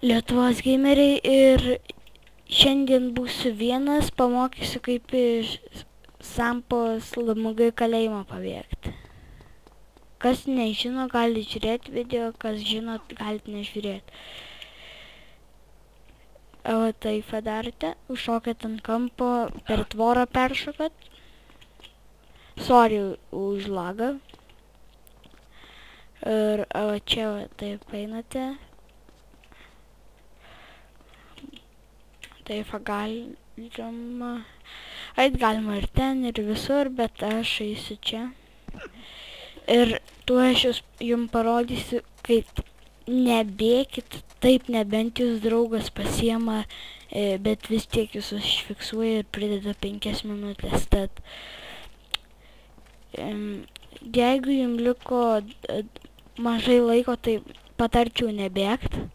Lietuvos gameriai ir šiandien būsiu vienas, pamokysiu kaip iš Sampos LMG kalėjimo pabėgti. Kas nežino, gali žiūrėti video, kas žino, galite nežiūrėti. O taip padarėte, užšokėt ant kampo, per tvorą peršokat. Sorry už lagą. Ir čia taip einate. Taip galima. Eit galima ir ten, ir visur, bet aš eisiu čia. Ir tuo aš jums parodysiu, kaip nebėkit, taip nebent jūs draugas pasiema, bet vis tiek jūs užfiksuoja ir prideda 5 minutės. Tad jeigu jums liko mažai laiko, tai patarčiau nebėgti.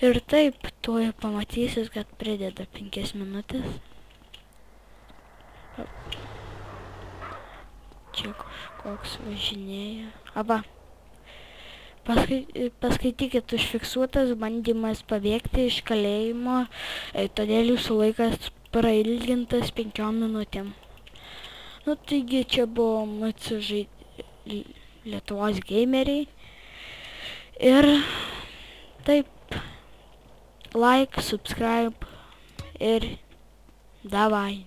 Ir taip, tuoj pamatysit, kad prideda 5 minutės. Čia kažkoks važinėja. Aba. Paskaitykit, užfiksuotas bandymas pabėgti iš kalėjimo, todėl jūsų laikas prailgintas 5 minutėm. Nu, taigi čia buvo MCŽ Lietuvos gameriai. Ir taip, like, subscribe ir davai.